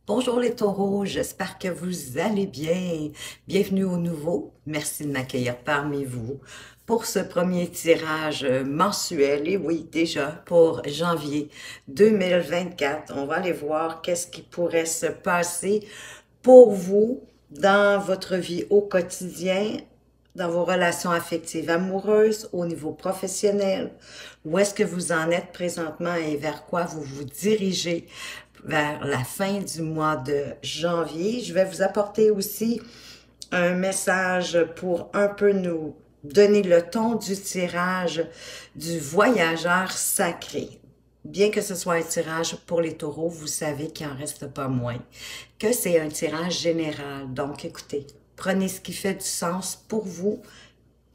Bonjour les taureaux, j'espère que vous allez bien. Bienvenue au nouveau. Merci de m'accueillir parmi vous pour ce premier tirage mensuel. Et oui, déjà pour janvier 2024, on va aller voir qu'est-ce qui pourrait se passer pour vous dans votre vie au quotidien, dans vos relations affectives amoureuses, au niveau professionnel. Où est-ce que vous en êtes présentement et vers quoi vous vous dirigez vers la fin du mois de janvier. Je vais vous apporter aussi un message pour un peu nous donner le ton du tirage du voyageur sacré. Bien que ce soit un tirage pour les taureaux, vous savez qu'il n'en reste pas moins, que c'est un tirage général. Donc, écoutez, prenez ce qui fait du sens pour vous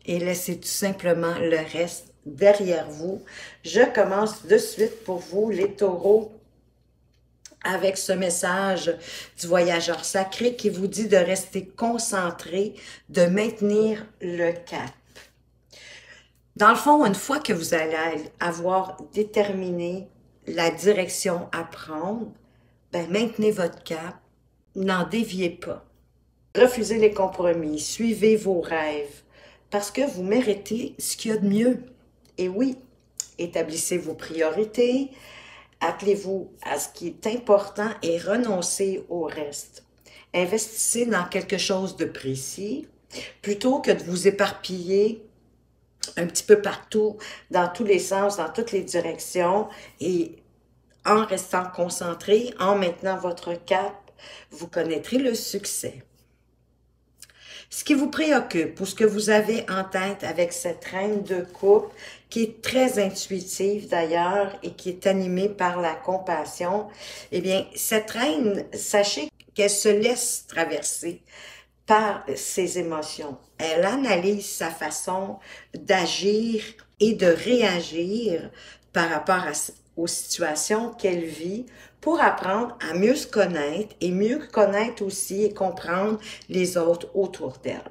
et laissez tout simplement le reste derrière vous. Je commence de suite pour vous, les taureaux, avec ce message du voyageur sacré qui vous dit de rester concentré, de maintenir le cap. Dans le fond, une fois que vous allez avoir déterminé la direction à prendre, ben maintenez votre cap, n'en déviez pas. Refusez les compromis, suivez vos rêves, parce que vous méritez ce qu'il y a de mieux. Et oui, établissez vos priorités, appelez-vous à ce qui est important et renoncez au reste. Investissez dans quelque chose de précis plutôt que de vous éparpiller un petit peu partout, dans tous les sens, dans toutes les directions et en restant concentré, en maintenant votre cap, vous connaîtrez le succès. Ce qui vous préoccupe ou ce que vous avez en tête avec cette reine de coupe, qui est très intuitive d'ailleurs et qui est animée par la compassion, eh bien, cette reine, sachez qu'elle se laisse traverser par ses émotions. Elle analyse sa façon d'agir et de réagir par rapport aux situations qu'elle vit pour apprendre à mieux se connaître et mieux connaître aussi et comprendre les autres autour d'elle.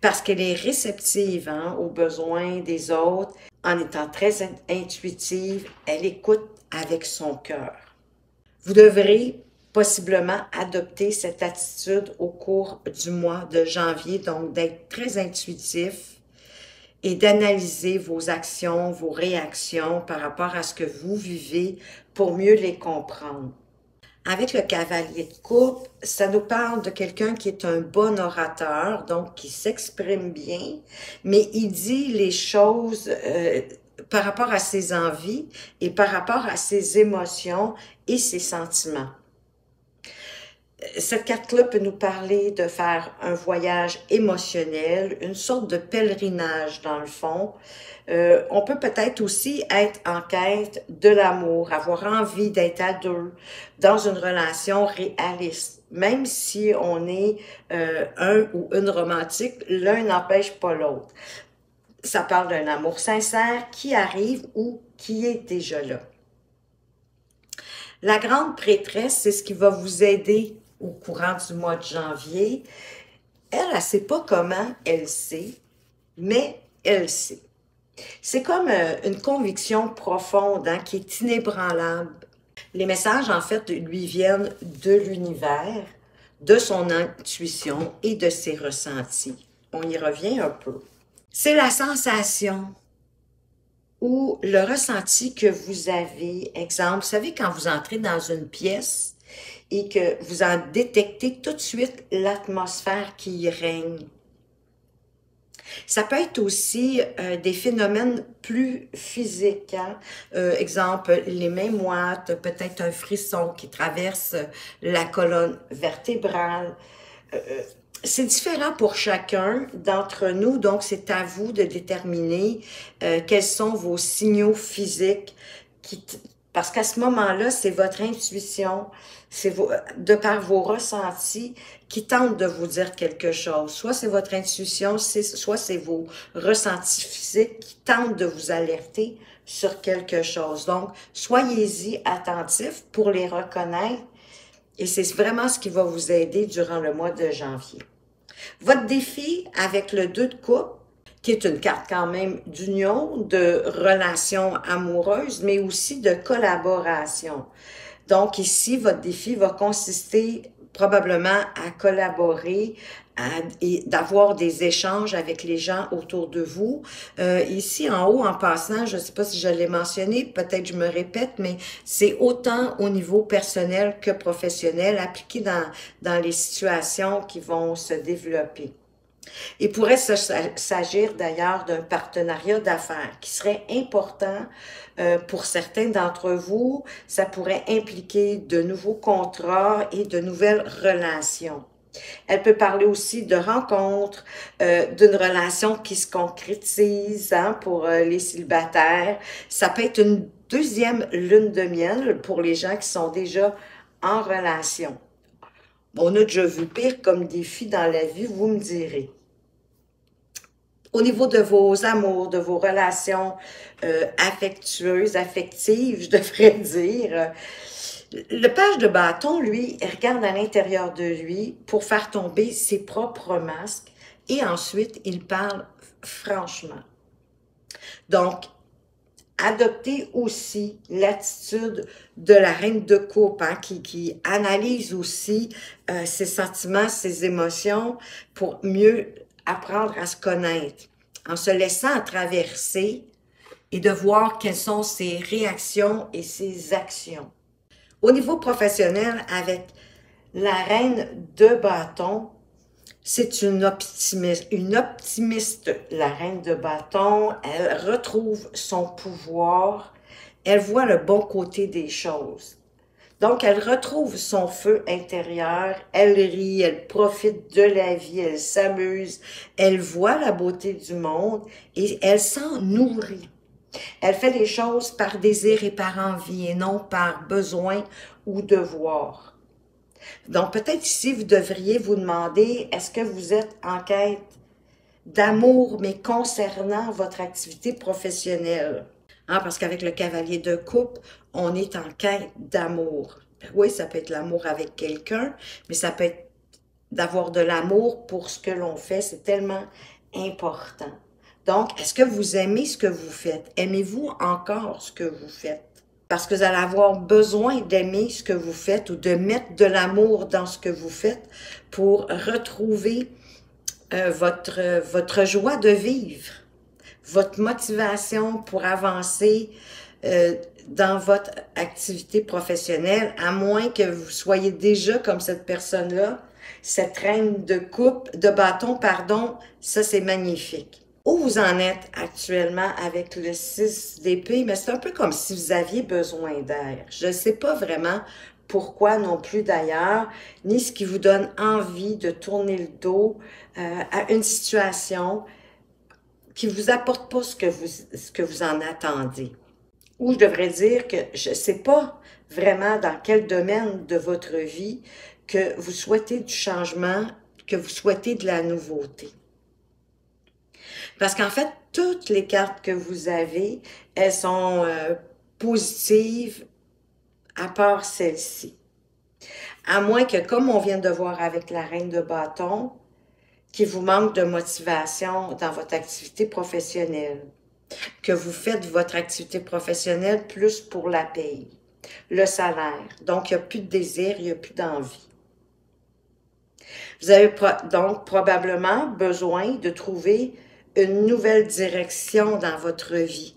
Parce qu'elle est réceptive aux besoins des autres, en étant très intuitive, elle écoute avec son cœur. Vous devrez possiblement adopter cette attitude au cours du mois de janvier, donc d'être très intuitif et d'analyser vos actions, vos réactions par rapport à ce que vous vivez pour mieux les comprendre. Avec le cavalier de coupe, ça nous parle de quelqu'un qui est un bon orateur, donc qui s'exprime bien, mais il dit les choses par rapport à ses envies et par rapport à ses émotions et ses sentiments. Cette carte-là peut nous parler de faire un voyage émotionnel, une sorte de pèlerinage dans le fond. On peut peut-être aussi être en quête de l'amour, avoir envie d'être à deux dans une relation réaliste. Même si on est un ou une romantique, l'un n'empêche pas l'autre. Ça parle d'un amour sincère qui arrive ou qui est déjà là. La grande prêtresse, c'est ce qui va vous aider au courant du mois de janvier. Elle ne sait pas comment elle sait, mais elle sait. C'est comme une conviction profonde qui est inébranlable. Les messages, en fait, lui viennent de l'univers, de son intuition et de ses ressentis. On y revient un peu. C'est la sensation ou le ressenti que vous avez. Exemple, vous savez, quand vous entrez dans une pièce et que vous en détectez tout de suite l'atmosphère qui y règne. Ça peut être aussi des phénomènes plus physiques. Exemple, les mains moites, peut-être un frisson qui traverse la colonne vertébrale. C'est différent pour chacun d'entre nous, donc c'est à vous de déterminer quels sont vos signaux physiques parce qu'à ce moment-là, c'est votre intuition, c'est de par vos ressentis qui tentent de vous dire quelque chose. Soit c'est votre intuition, soit c'est vos ressentis physiques qui tentent de vous alerter sur quelque chose. Donc, soyez-y attentifs pour les reconnaître et c'est vraiment ce qui va vous aider durant le mois de janvier. Votre défi avec le 2 de coupe, qui est une carte quand même d'union, de relations amoureuses, mais aussi de collaboration. Donc ici, votre défi va consister probablement à collaborer et d'avoir des échanges avec les gens autour de vous. Ici, en haut, en passant, je ne sais pas si je l'ai mentionné, peut-être je me répète, mais c'est autant au niveau personnel que professionnel, appliqué dans les situations qui vont se développer. Il pourrait s'agir d'ailleurs d'un partenariat d'affaires qui serait important pour certains d'entre vous. Ça pourrait impliquer de nouveaux contrats et de nouvelles relations. Elle peut parler aussi de rencontres, d'une relation qui se concrétise pour les célibataires. Ça peut être une deuxième lune de miel pour les gens qui sont déjà en relation. On a déjà vu pire comme défi dans la vie, vous me direz. Au niveau de vos amours, de vos relations affectueuses, affectives, je devrais dire, le page de bâton, lui, il regarde à l'intérieur de lui pour faire tomber ses propres masques et ensuite, il parle franchement. Donc, adoptez aussi l'attitude de la reine de coupe, qui analyse aussi ses sentiments, ses émotions pour mieux apprendre à se connaître, en se laissant traverser et de voir quelles sont ses réactions et ses actions. Au niveau professionnel, avec la reine de bâton, c'est une optimiste, la reine de bâton. Elle retrouve son pouvoir, elle voit le bon côté des choses. Donc, elle retrouve son feu intérieur, elle rit, elle profite de la vie, elle s'amuse, elle voit la beauté du monde et elle s'en nourrit. Elle fait les choses par désir et par envie et non par besoin ou devoir. Donc, peut-être ici, vous devriez vous demander, est-ce que vous êtes en quête d'amour, mais concernant votre activité professionnelle? Parce qu'avec le cavalier de coupe, on est en quête d'amour. Oui, ça peut être l'amour avec quelqu'un, mais ça peut être d'avoir de l'amour pour ce que l'on fait. C'est tellement important. Donc, est-ce que vous aimez ce que vous faites? Aimez-vous encore ce que vous faites? Parce que vous allez avoir besoin d'aimer ce que vous faites ou de mettre de l'amour dans ce que vous faites pour retrouver votre joie de vivre, votre motivation pour avancer dans votre activité professionnelle, à moins que vous soyez déjà comme cette personne-là, cette reine de bâton, pardon, ça c'est magnifique. Où vous en êtes actuellement avec le 6 d'épée, mais c'est un peu comme si vous aviez besoin d'air. Je ne sais pas vraiment pourquoi non plus d'ailleurs, ni ce qui vous donne envie de tourner le dos à une situation qui ne vous apporte pas ce que vous en attendez. Ou je devrais dire que je ne sais pas vraiment dans quel domaine de votre vie que vous souhaitez du changement, que vous souhaitez de la nouveauté. Parce qu'en fait, toutes les cartes que vous avez, elles sont positives à part celle-ci. À moins que, comme on vient de voir avec la reine de bâton, qu'il vous manque de motivation dans votre activité professionnelle, que vous faites votre activité professionnelle plus pour la paye, le salaire. Donc, il n'y a plus de désir, il n'y a plus d'envie. Vous avez donc probablement besoin de trouver une nouvelle direction dans votre vie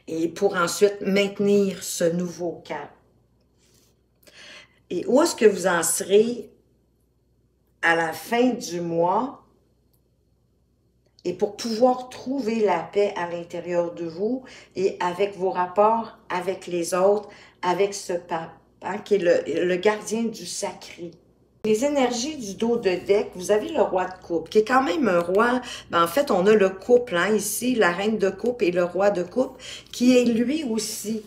et pour ensuite maintenir ce nouveau cap. Et où est-ce que vous en serez à la fin du mois et pour pouvoir trouver la paix à l'intérieur de vous et avec vos rapports avec les autres, avec ce pape, qui est le gardien du sacré. Les énergies du dos de deck, vous avez le roi de coupe, qui est quand même un roi. En fait, on a le couple, ici, la reine de coupe et le roi de coupe, qui est lui aussi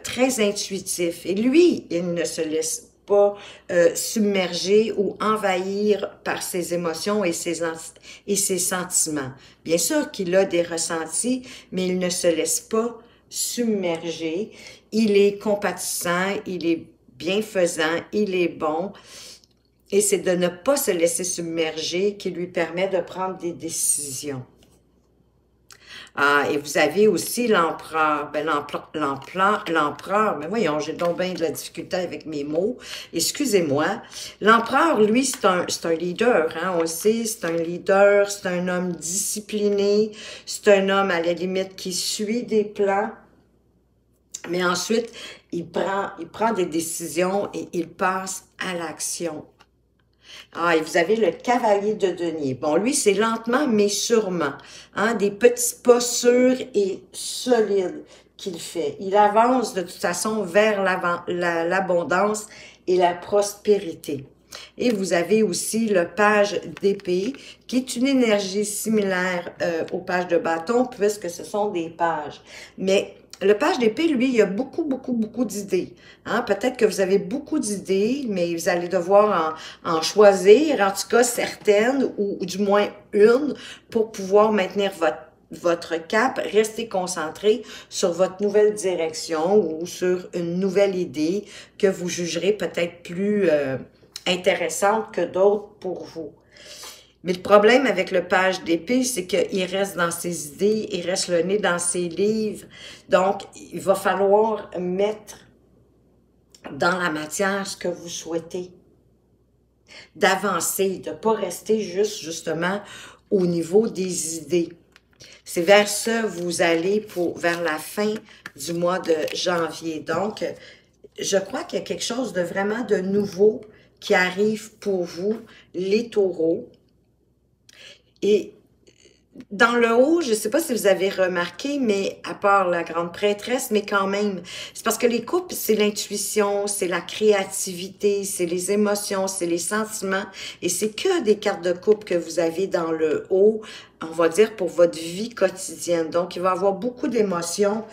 très intuitif. Et lui, il ne se laisse pas submerger ou envahir par ses émotions et ses sentiments. Bien sûr qu'il a des ressentis, mais il ne se laisse pas submerger. Il est compatissant, il est bienfaisant, il est bon. Et c'est de ne pas se laisser submerger qui lui permet de prendre des décisions. Ah, et vous avez aussi l'empereur. Ben, l'empereur, mais voyons, j'ai donc bien de la difficulté avec mes mots. Excusez-moi. L'empereur, lui, c'est un leader, hein, on le sait, c'est un leader, c'est un homme discipliné, c'est un homme, à la limite, qui suit des plans, mais ensuite, il prend des décisions et il passe à l'action. Ah, et vous avez le cavalier de denier. Bon, lui, c'est lentement, mais sûrement. Hein, des petits pas sûrs et solides qu'il fait. Il avance de toute façon vers l'abondance et la prospérité. Et vous avez aussi le page d'épée, qui est une énergie similaire au page de bâton, puisque ce sont des pages. Mais le page d'épée, lui, il y a beaucoup d'idées. Hein? Peut-être que vous avez beaucoup d'idées, mais vous allez devoir en choisir, en tout cas certaines, ou du moins une, pour pouvoir maintenir votre cap, rester concentré sur votre nouvelle direction ou sur une nouvelle idée que vous jugerez peut-être plus intéressante que d'autres pour vous. Mais le problème avec le page d'épée, c'est qu'il reste dans ses idées, il reste le nez dans ses livres. Donc, il va falloir mettre dans la matière ce que vous souhaitez. D'avancer, de ne pas rester justement au niveau des idées. C'est vers ça que vous allez vers la fin du mois de janvier. Donc, je crois qu'il y a quelque chose de vraiment de nouveau qui arrive pour vous, les taureaux. Et dans le haut, je ne sais pas si vous avez remarqué, mais à part la grande prêtresse, mais quand même, c'est parce que les coupes, c'est l'intuition, c'est la créativité, c'est les émotions, c'est les sentiments, et c'est que des cartes de coupe que vous avez dans le haut, on va dire, pour votre vie quotidienne. Donc, il va y avoir beaucoup d'émotions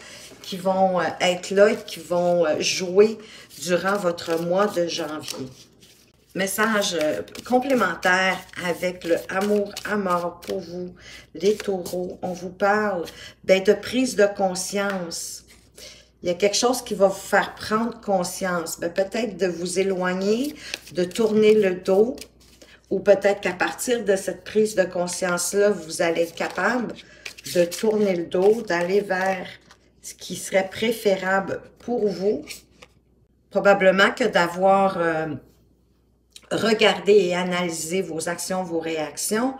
qui vont être là et qui vont jouer durant votre mois de janvier. Message complémentaire avec le amour à mort pour vous, les taureaux. On vous parle de prise de conscience. Il y a quelque chose qui va vous faire prendre conscience. Peut-être de vous éloigner, de tourner le dos, ou peut-être qu'à partir de cette prise de conscience-là, vous allez être capable de tourner le dos, d'aller vers ce qui serait préférable pour vous. Probablement que d'avoir regardé et analysé vos actions, vos réactions.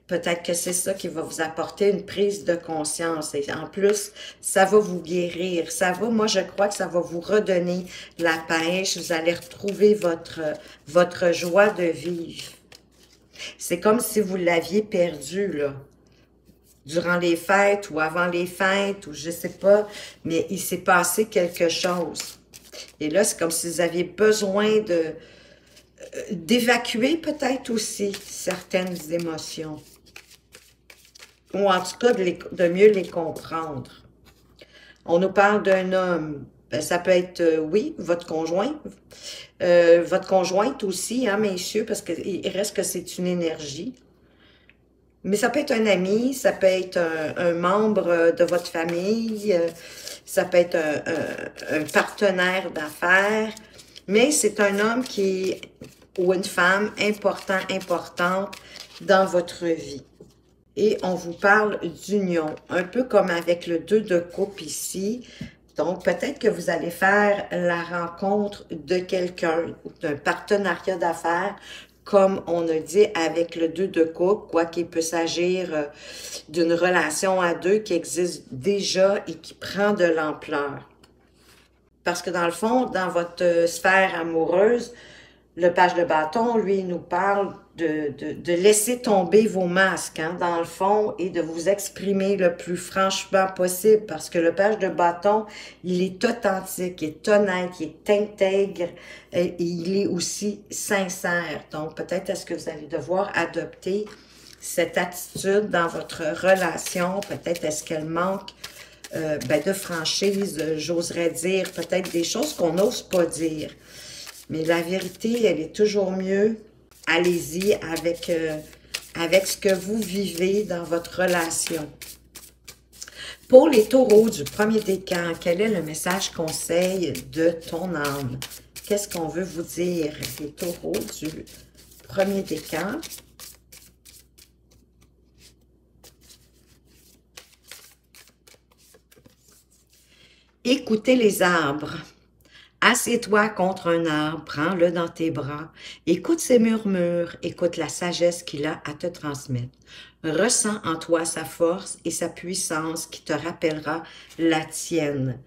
Peut-être que c'est ça qui va vous apporter une prise de conscience. Et en plus, ça va vous guérir. Moi, je crois que ça va vous redonner la pêche. Vous allez retrouver votre joie de vivre. C'est comme si vous l'aviez perdu, là. Durant les fêtes ou avant les fêtes, ou je sais pas, mais il s'est passé quelque chose. Et là, c'est comme si vous aviez besoin d'évacuer peut-être aussi certaines émotions. Ou en tout cas, de mieux les comprendre. On nous parle d'un homme. Ça peut être, oui, votre conjoint. Votre conjointe aussi, hein, messieurs, parce qu'il reste que c'est une énergie. Mais ça peut être un ami, ça peut être un membre de votre famille, ça peut être un partenaire d'affaires. Mais c'est un homme ou une femme importante dans votre vie. Et on vous parle d'union, un peu comme avec le 2 de coupe ici. Donc, peut-être que vous allez faire la rencontre de quelqu'un, d'un partenariat d'affaires, comme on a dit avec le 2 de coupe, quoi qu'il peut s'agir d'une relation à deux qui existe déjà et qui prend de l'ampleur. Parce que dans le fond, dans votre sphère amoureuse, le page de bâton, lui, il nous parle de laisser tomber vos masques, hein, dans le fond, et de vous exprimer le plus franchement possible, parce que le page de bâton, il est authentique, il est honnête, il est intègre, et il est aussi sincère. Donc, peut-être est-ce que vous allez devoir adopter cette attitude dans votre relation, peut-être est-ce qu'elle manque de franchise, j'oserais dire, peut-être des choses qu'on n'ose pas dire. Mais la vérité, elle est toujours mieux. Allez-y avec ce que vous vivez dans votre relation. Pour les taureaux du premier décan, quel est le message conseil de ton âme? Qu'est-ce qu'on veut vous dire, les taureaux du premier décan? Écoutez les arbres. Assieds-toi contre un arbre, prends-le dans tes bras, écoute ses murmures, écoute la sagesse qu'il a à te transmettre. Ressens en toi sa force et sa puissance qui te rappellera la tienne.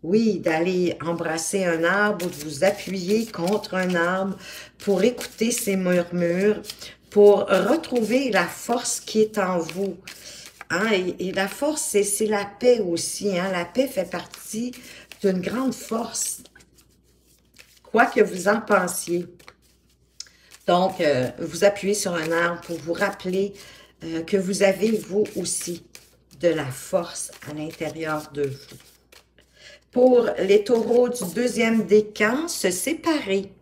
Oui, d'aller embrasser un arbre ou de vous appuyer contre un arbre pour écouter ses murmures, pour retrouver la force qui est en vous. Hein, et la force, c'est la paix aussi. Hein? La paix fait partie d'une grande force, quoi que vous en pensiez. Donc, vous appuyez sur un arbre pour vous rappeler que vous avez, vous aussi, de la force à l'intérieur de vous. Pour les taureaux du deuxième décan, se séparer.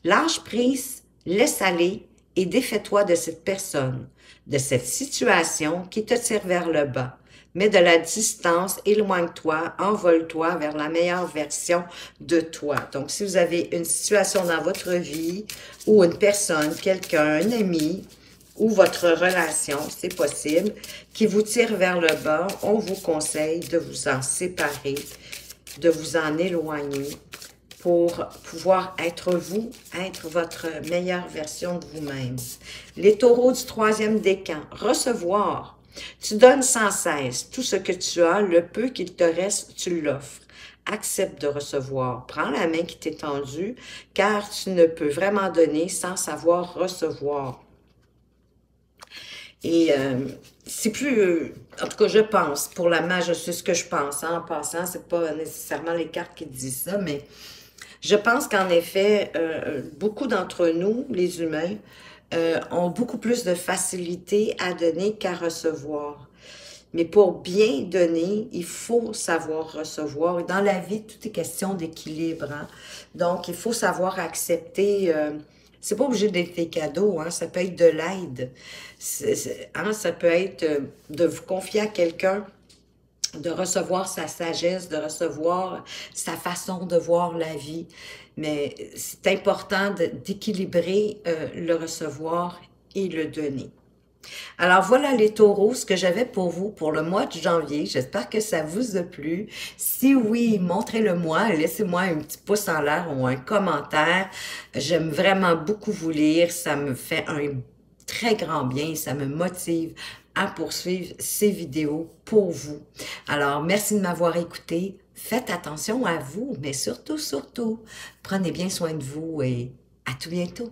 Lâche prise, laisse aller et défais-toi de cette personne, de cette situation qui te tire vers le bas. Mets de la distance, éloigne-toi, envole-toi vers la meilleure version de toi. Donc, si vous avez une situation dans votre vie ou une personne, quelqu'un, un ami ou votre relation, c'est possible, qui vous tire vers le bas, on vous conseille de vous en séparer, de vous en éloigner pour pouvoir être vous, être votre meilleure version de vous-même. Les taureaux du troisième décan, recevoir. Tu donnes sans cesse tout ce que tu as, le peu qu'il te reste, tu l'offres. Accepte de recevoir. Prends la main qui t'est tendue, car tu ne peux vraiment donner sans savoir recevoir. Et c'est plus, en tout cas je pense, pour la magie, c'est ce que je pense, hein, en passant, c'est pas nécessairement les cartes qui disent ça, mais je pense qu'en effet, beaucoup d'entre nous, les humains, ont beaucoup plus de facilité à donner qu'à recevoir. Mais pour bien donner, il faut savoir recevoir. Et dans la vie, tout est question d'équilibre. Hein? Donc, il faut savoir accepter. C'est pas obligé d'être des cadeaux, hein? Ça peut être de l'aide. Hein? Ça peut être de vous confier à quelqu'un, de recevoir sa sagesse, de recevoir sa façon de voir la vie. Mais c'est important d'équilibrer le recevoir et le donner. Alors voilà les taureaux, ce que j'avais pour vous pour le mois de janvier. J'espère que ça vous a plu. Si oui, montrez-le-moi, laissez-moi un petit pouce en l'air ou un commentaire. J'aime vraiment beaucoup vous lire, ça me fait un très grand bien, ça me motive à poursuivre ces vidéos pour vous. Alors, merci de m'avoir écouté. Faites attention à vous, mais surtout, prenez bien soin de vous et à tout bientôt.